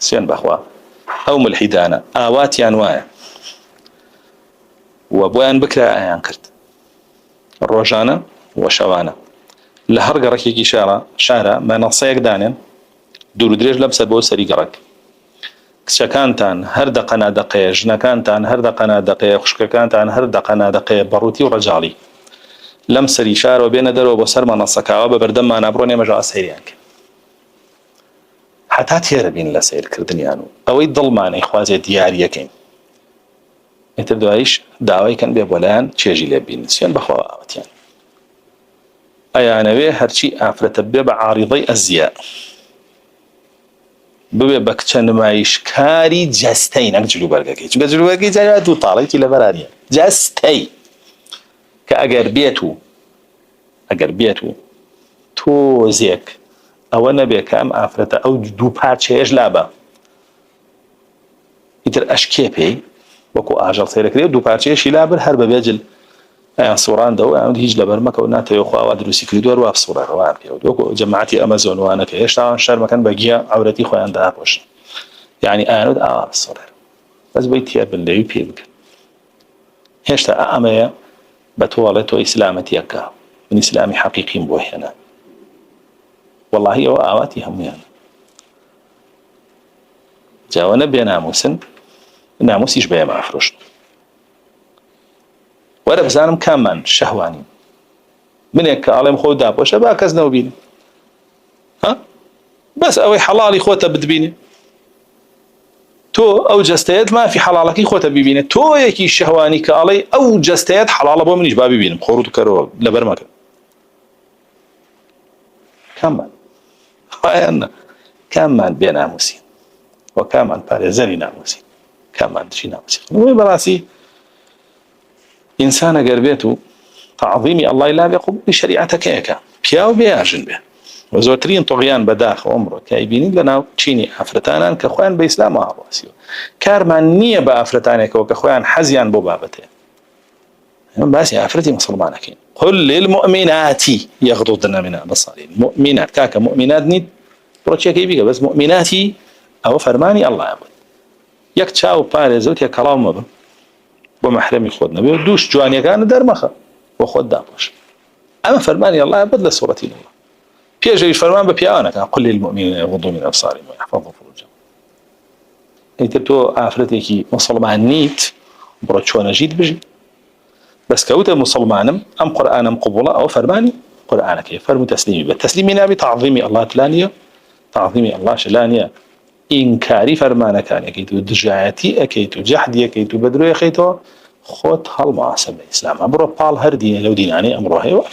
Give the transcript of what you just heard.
سوێن بەخوا ئەو ملحیدانە ئاواتیان وایە و بۆیان بکرا ئایان کرد ڕۆژانە و شەوانە لە هەر گەڕێکێکی شارە مەنەسەیەک دانێن دوور و درێژ لەمسەر بۆ سەری گەڕک کچەکانتان هەر دەقە نادەقەیە ژنەکانتان هەر دەقە نادەقەیە خوشکەکانتان هەر دەقە نادەقەیە بەڕووتی و ڕەجاڵی لەم سەری شارەوە بێنە دەرەوە بۆ سەر مەنەسەکەوە بە بەردەممان ئەبڕۆنێ مەژە سەیریان کرد حتا تێرە بین لە سیرکردنیان و ئەوەی دڵمانەی خوازێ دیاریەکەین ئیتر دواییش داوای کەن بێ بۆ لایەن چێژی لێ بین سوێن بەخوا ئاوەتیان ئەیانەوێ هەرچی ئافرەتە بێ بە عاریضەی ئەزیاء ببێ بە کچە نمایشکاری جەستەی نەک جلوبەرگەکەی چونکە جلوبەرگەی جارێ دوو تاڵێکی لەبەرانیە جەستەی کە ئەگەر بێت و تۆزێک ئەوە نەبێ کە ئەم ئافرەتە ئەو دوو پارچەیەش لابە ئیتر ئەشکێ پێی وەکو ئاژەڵ سەیرەکرێ دوو پارچەیەشی لابر هەر بە بێجل ئەیان سوڕاندەوە ئەوەند هیچ لەبەر مەکە و ناتەوێ خواوا دروستی کردووە وا بسوڕێەوە پێوە وەکو جەماعەتی ئەمەزۆنوانە کە هێشتا شەرمەکەن بە گیا عەورەتی خۆیان داپۆشن یعنی ئایانوت ئاوا بسوڕێ بەس بۆی تێر بن لێوی پێ بکەن هێشتا ئەمەیە بە تۆڵێت تۆ ئیسلامەتیەکە من ئیسلامی حەقیقیم بۆ هێنا واللهی ئەوە ئاواتی هەمویان جاوە نەبێ ناموسن ناموسیش بەیە مافرۆشن وەرە بزانم کاممان شەهوانی منێک کە ئاڵێم خۆ داپۆشە با کەس نەوبینێ بەس ئەوەی حەڵاڵی خۆتە بتبینێ تۆ ئەو جەستەیەت مافی حەڵاڵەکەی خۆتە ببینێ تۆ یەکی شەهوانی کە ئاڵێ ئەو جەستەیەت حەڵاڵە بۆ منیش با ببینم خۆڕوت و کەرەوە لەبەر مەکە کاممان بێ ناموسی و کاممان پارێزەری ناموسی کاممان دژی ناموسی نوێ بەڕاستی ئینسان ئەگەر بێت و تعظیمی ئەڵڵای لا بێ قوبولی شەریعەتەکەیەکە پیا و بێیاژن بێ و زۆرترین تۆغیان بەداخەوە ئەمڕۆ کە ئەیبینین لەناو چینی ئافرەتانان کە خۆیان بە ئیسلام هاوڕاسیوە کارمان نییە بە ئافرەتانێکەوە کە خۆیان حەزیان بۆ بابەتێ من باسی ئافرەتی مسلمانەکەین قل للمؤمنات يغضضن من أبصارهن مؤمنات كاكا مؤمنات نيت بروتشيكي بيجا بس مؤمناتي أو فرماني الله يعبد يك تشاو بارزوت يا كلام ما بمحرمي خودنا بيدوش جوانيا كان درمخه وخود دابوش أما فرماني الله يعبد لسورة الله بيجي فرمان ببيانا كان قل للمؤمنين يغضوا من أبصارهم ويحفظوا فروجهم انت افرتي مسلمان نيت بروتشونا جيد بجي بس كوتا مسلمانم ام قرانم قبوله او فرماني قرانك فرمو تسليمي بالتسليمي نبي تعظيمي الله تلانيه تعظيمي الله شلانيه انكاري فرمانك كان اكيد دجايتي اكيد جحدي اكيد بدرو اكيد خود هالمعاصمه الاسلام ابرو بال هردي لو ديناني امره هو